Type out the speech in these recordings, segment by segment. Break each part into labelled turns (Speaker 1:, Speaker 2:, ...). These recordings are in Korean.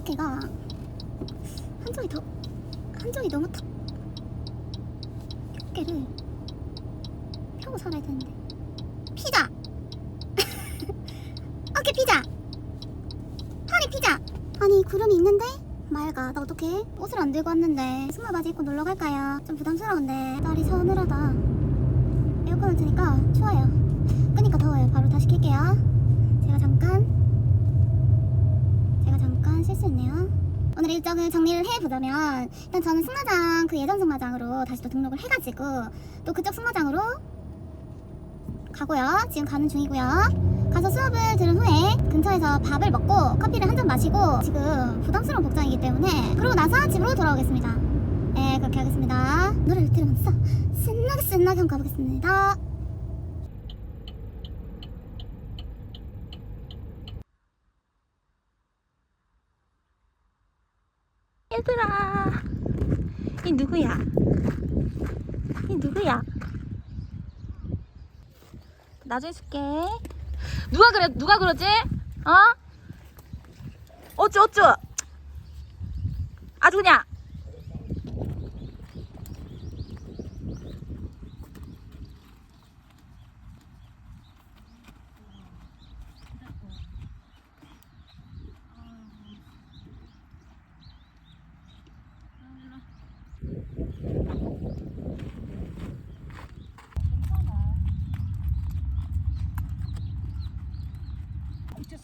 Speaker 1: 걔가 한쪽이 너무 탁 어깨를 펴고 살아야 되는데. 피자. 어깨 피자. 팔이 피자. 아니 구름이 있는데 맑아. 나 어떡해? 옷을 안 들고 왔는데 승마 바지 입고 놀러 갈까요? 좀 부담스러운데 날이 서늘하다. 에어컨을 트니까 추워요. 끄니까 더워요. 바로 다시 켤게요. 제가 잠깐 실수했네요. 오늘 일정을 정리를 해보자면 일단 저는 승마장 그 예전 승마장으로 다시 또 등록을 해가지고 또 그쪽 승마장으로 가고요. 지금 가는 중이고요. 가서 수업을 들은 후에 근처에서 밥을 먹고 커피를 한 잔 마시고 지금 부담스러운 복장이기 때문에 그러고 나서 집으로 돌아오겠습니다. 네, 그렇게 하겠습니다. 노래를 들으면서 신나게 한번 가보겠습니다. 얘들아, 이 누구야? 나중에 줄게. 누가 그러지? 어쭈 아주 그냥.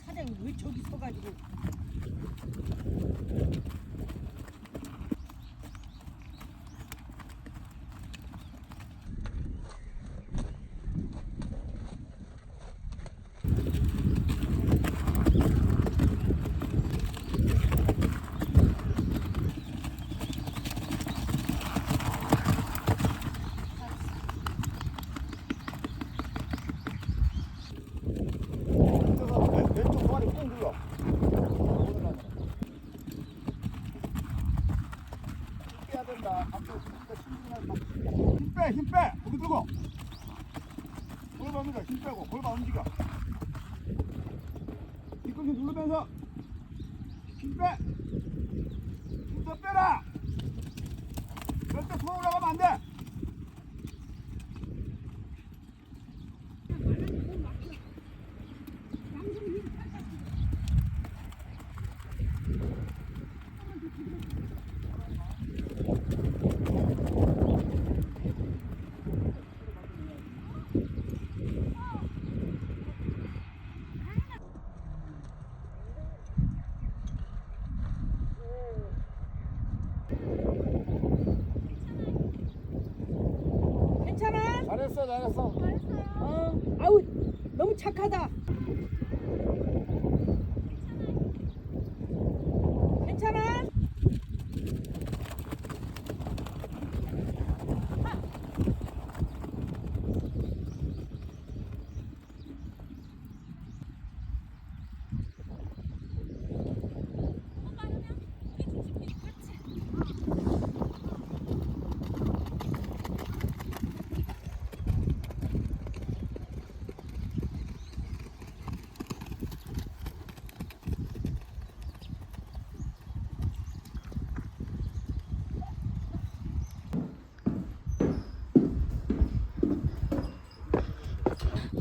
Speaker 2: 사장이 왜 저기 서가지고.
Speaker 3: 힘 빼! 거기 들고! 골반 움직여, 힘 빼고, 골반 움직여. 뒤꿈치 누르면서 힘 빼! 힘 더 빼라! 절대 손 올라가면 안 돼!
Speaker 2: 괜찮아?
Speaker 3: 잘했어.
Speaker 2: 아우 너무 착하다. 괜찮아?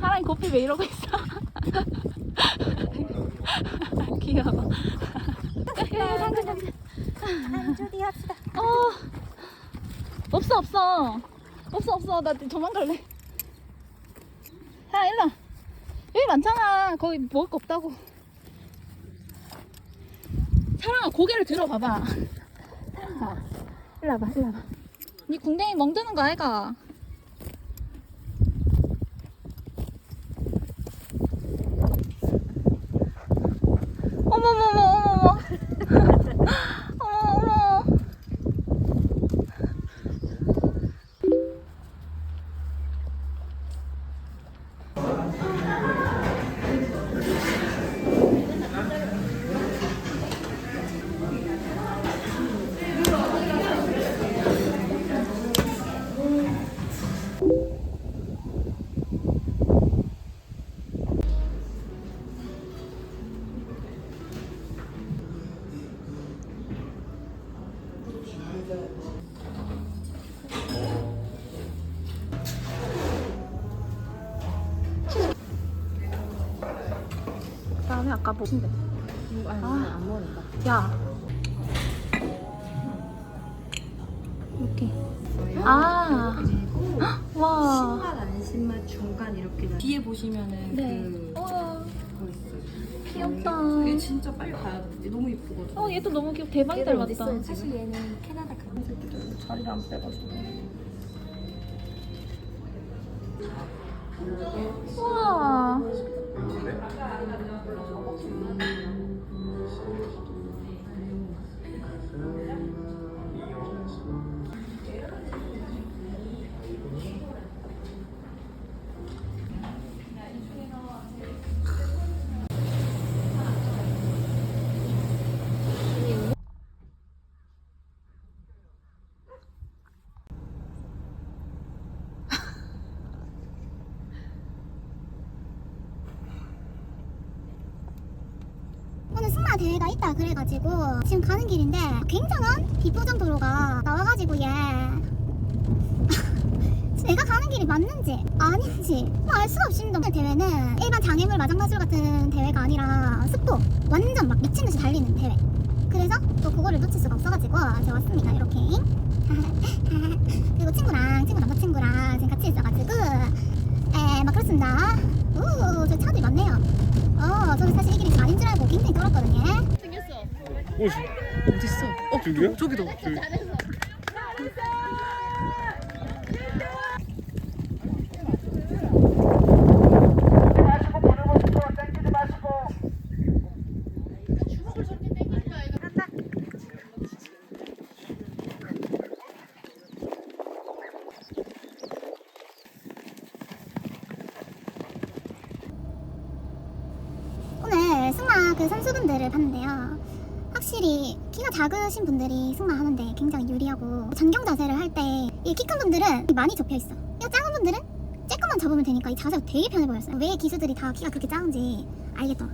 Speaker 1: 사람이 고삐 왜 이러고 있어? 귀여워. 당근.
Speaker 2: 한줄이 합시다.
Speaker 1: 없어. 나 도망갈래. 야, 일로 와. 여기 많잖아. 거기 먹을 거 없다고. 사랑아, 고개를 들어봐봐. 사랑아, 일로 와봐. 니 궁뎅이 멍드는 거 아이가? 어머머머. 어머.
Speaker 4: 안에 아까 먹은데.
Speaker 2: 안 먹는다.
Speaker 4: 야. 이렇게. 아. 와.
Speaker 5: 신맛 안신맛 중간 이렇게 뒤에 보시면은
Speaker 4: 네.
Speaker 5: 그거 있어요.
Speaker 4: 귀엽다.
Speaker 5: 얘 진짜 빨리 가야 돼. 얘 너무 이쁘거든.
Speaker 4: 얘도 너무 귀엽. 대박이 닮았다.
Speaker 5: 사실 얘는 캐나다 가는 새끼들 자리를 안 빼가지고.
Speaker 4: 우와.
Speaker 1: 오늘 승마 대회가 있다 그래가지고 지금 가는 길인데 굉장한 비보정 도로가 나와가지고 얘 내가 가는 길이 맞는지 아닌지 알 수가 없습니다. 오늘 대회는 일반 장애물 마장마술 같은 대회가 아니라 스포 완전 막 미친듯이 달리는 대회. 그래서 또 그거를 놓칠 수가 없어가지고 제가 왔습니다. 이렇게 그리고 친구 남자친구랑 지금 같이 있어가지고 막 그렇습니다. 오, 저 차들이 많네요. 저는 사실 이 길이 아닌 줄 알고 굉장히 떨었거든요.
Speaker 3: 어딨어? 저기요?
Speaker 5: 저기도.
Speaker 1: 오늘 승마 그 선수분들을 봤는데요. 확실히 키가 작으신 분들이 승마 하는데 굉장히 유리하고 전경 자세를 할 때 이 키 큰 분들은 많이 접혀 있어. 이 작은 분들은 쬐끔만 잡으면 되니까 이 자세가 되게 편해 보였어요. 왜 기수들이 다 키가 그렇게 작은지 알겠더라.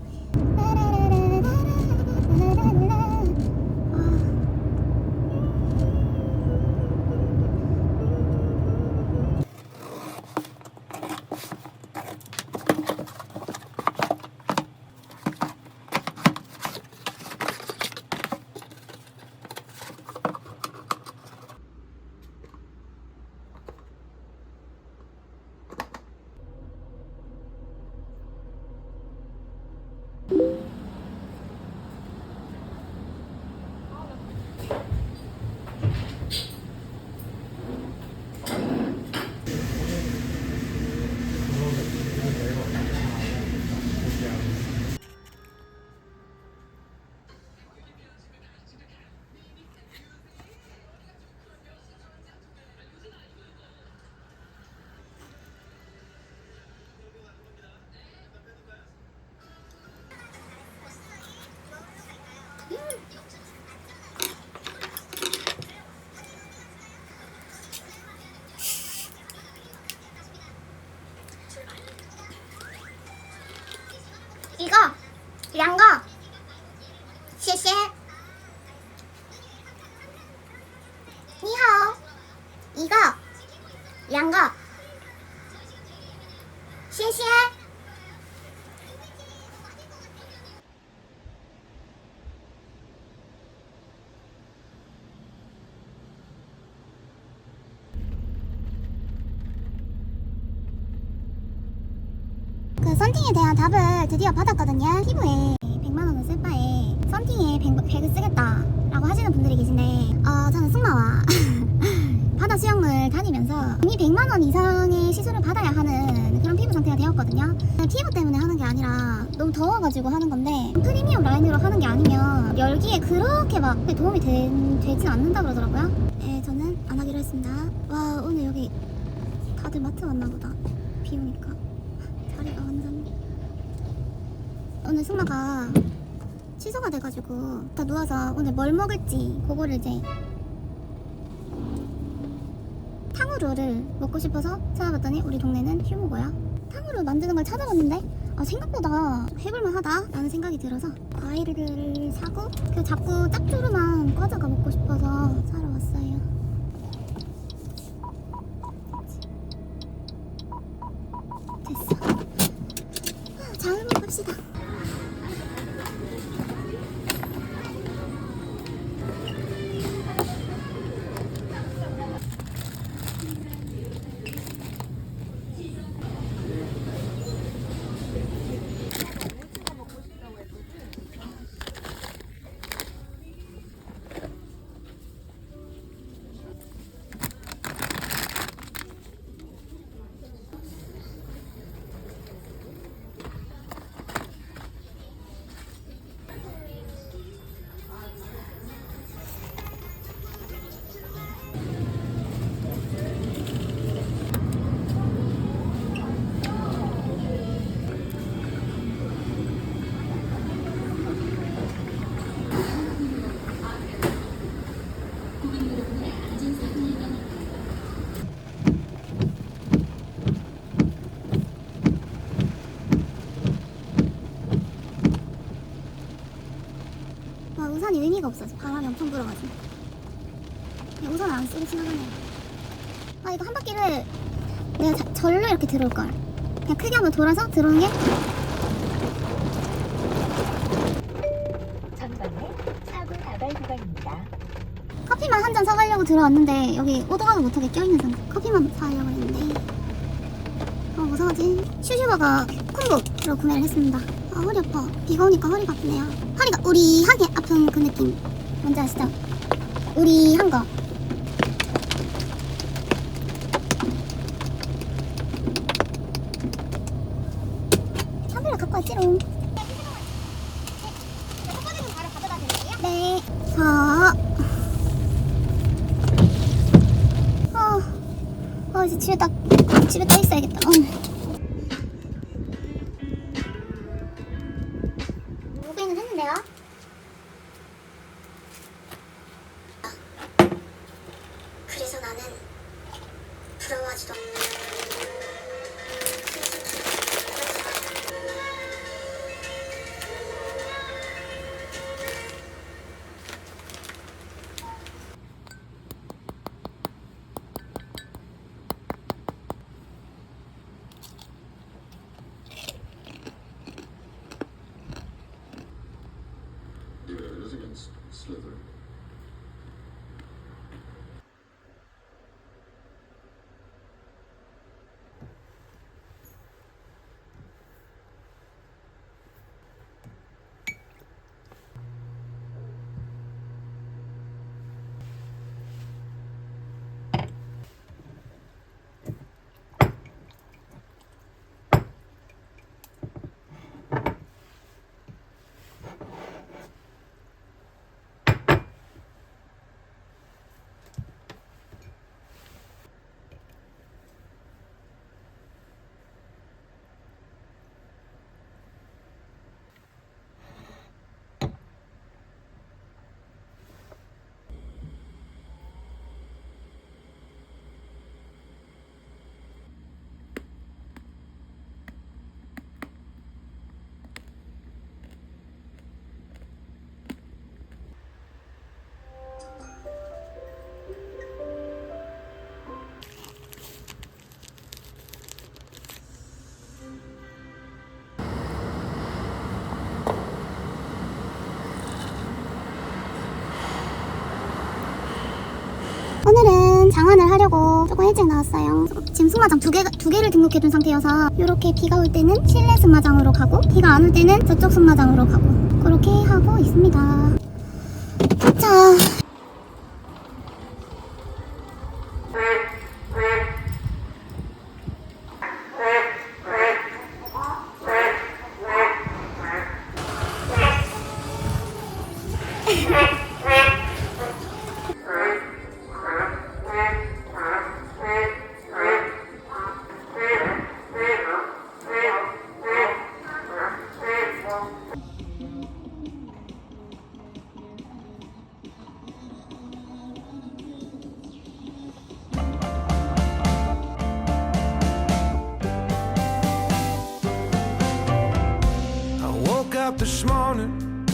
Speaker 1: 이거 2个谢谢你好一个2个谢谢그 썬팅에 대한 답을 드디어 받았거든요. 피부에 100만 원을 쓸 바에 썬팅에 100을 쓰겠다라고 하시는 분들이 계신데 저는 승마와 바다 수영을 다니면서 이미 100만 원 이상의 시술을 받아야 하는 그런 피부 상태가 되었거든요. 피부 때문에 하는 게 아니라 너무 더워가지고 하는 건데 프리미엄 라인으로 하는 게 아니면 열기에 그렇게 막 도움이 되진 않는다 그러더라고요. 네, 저는 안 하기로 했습니다. 와, 오늘 여기 다들 마트 왔나 보다. 비 오니까 자리가 완전 오늘 승마가 취소가 돼가지고 다 누워서 오늘 뭘 먹을지 그거를 이제 탕후루를 먹고 싶어서 찾아봤더니 우리 동네는 휴무고요. 탕후루 만드는 걸 찾아봤는데 생각보다 해볼만 하다 라는 생각이 들어서 과일을 사고 그 자꾸 짭조름한 과자가 먹고 싶어서 사러 왔어요. 됐어. 자, 한번 갑시다. 우산이 의미가 없어. 바람이 엄청 불어가지고. 그냥 우산 안 쓰고 지나가네요. 아 이거 한 바퀴를 내가 절로 이렇게 들어올걸. 그냥 크게 한번 돌아서 들어오는 게.
Speaker 6: 전방에 사고 다발 구간입니다.
Speaker 1: 커피만 한 잔 사가려고 들어왔는데 여기 오도가도 못하게 껴있는 상태. 커피만 사가려고 했는데 뭐 사가지? 슈슈버거 콤보로 구매를 했습니다. 아 허리 아파. 비가 오니까 허리가 아프네요. 허리가 우리하게 아픈 그 느낌 뭔지 아시죠? 우리한 거. 텀블러 갖고 왔지롱. 네. 자. 이제 집에 딱 있어야겠다. 무빙은 했는데요. 그래서 나는 부러워하지도 않는.
Speaker 7: It is against Slytherin.
Speaker 1: 오늘은 장안을 하려고 조금 일찍 나왔어요. 지금 승마장 두 개를 등록해둔 상태여서 이렇게 비가 올 때는 실내 승마장으로 가고 비가 안 올 때는 저쪽 승마장으로 가고 그렇게 하고 있습니다. 자.
Speaker 8: Up this morning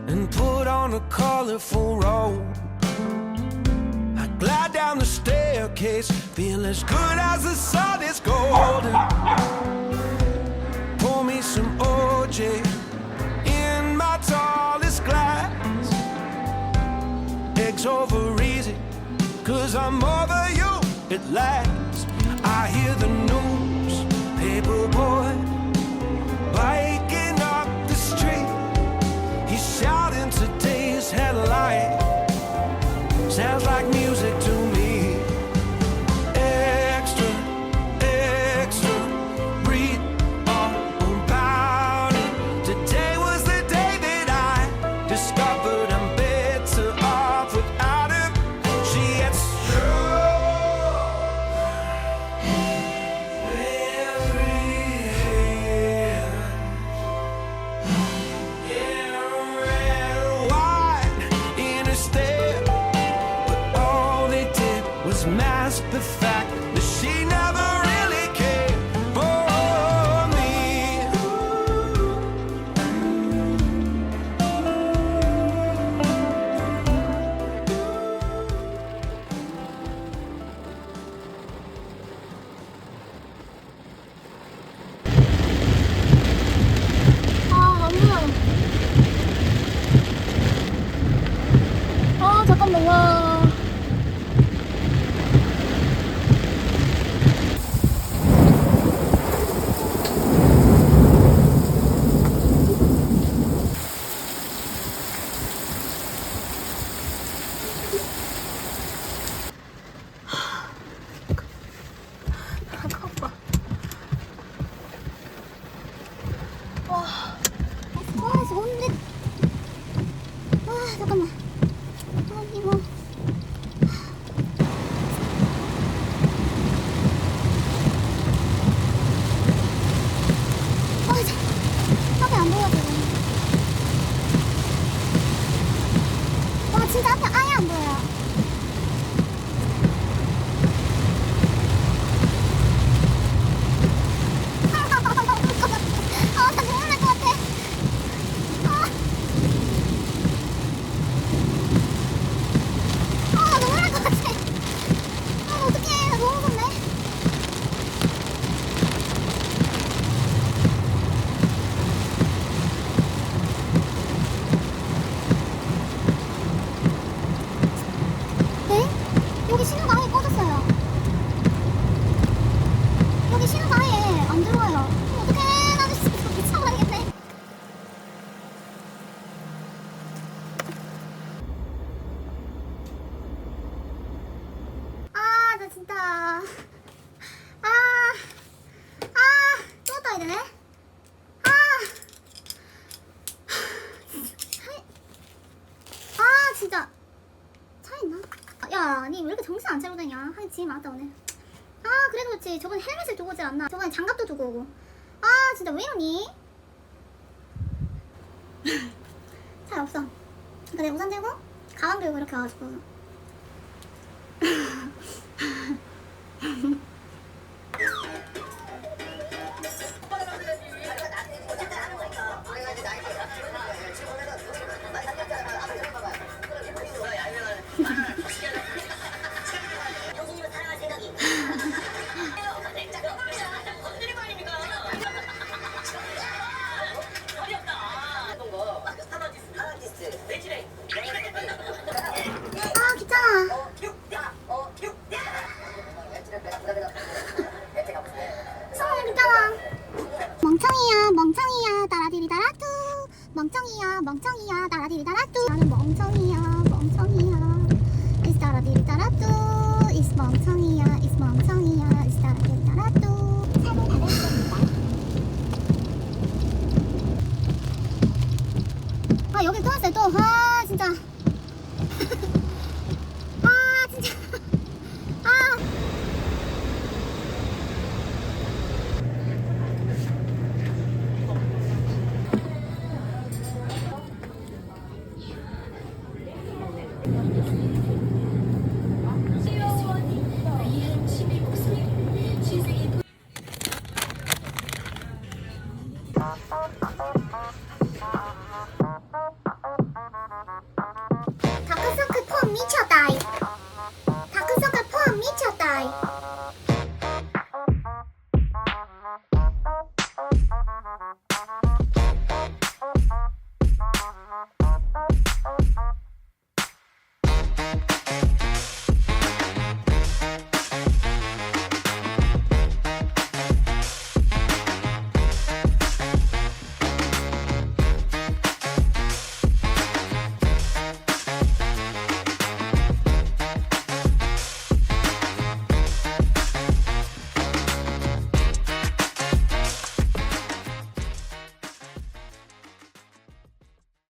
Speaker 8: and put on a colorful robe. I glide down the staircase, feel as good as the sun is golden. Pour me some OJ in my tallest glass. Eggs over easy, 'cause I'm over you at last. I hear the news, paper boy biking up the street. He's shouting today's headline. Sounds like music to me. Extra, extra, read all about it. Today was the day that I discovered I'm better off without him. She had strawberry hair.
Speaker 1: 잠깐만. 이거. 앞에 안 보여 지금. 와 진짜 앞에 아예 안 보여요. 나 눈물 날 것 같아. 나 눈물 날 것 같아. 어떡해. 나 너무 무섭네. 네? 여기 신호가 아예 꺼졌어요. 여기 신호가 아예 안 들어와요. 어떡해. 나도 진짜 미쳐버리겠네. 나 진짜. 또 떠야 되네. 진짜. 차 있나? 야, 아니 왜 이렇게 정신 안 차리고 다니냐? 하긴 지금 왔다 오네. 그래도 그렇지. 저번에 헬멧을 두고 오지 않나? 저번에 장갑도 두고 오고. 진짜 왜 이러니? 잘 없어. 그래 우산 들고 가방 들고 이렇게 와가지고. 귀찮아. 귀찮아. 멍청이야 따라디리 따라뚜. 멍청이야 따라디리 따라뚜. 나는 멍청이야 It's 따라디리 따라뚜. It's 멍청이야 It's 따라디리 따라뚜.
Speaker 6: 차를 닫았습니다.
Speaker 1: 여기 또 왔어요 또. 진짜. 진짜. 다크서클 폼 미쳤다이. 다크서클 폼 미쳤다이.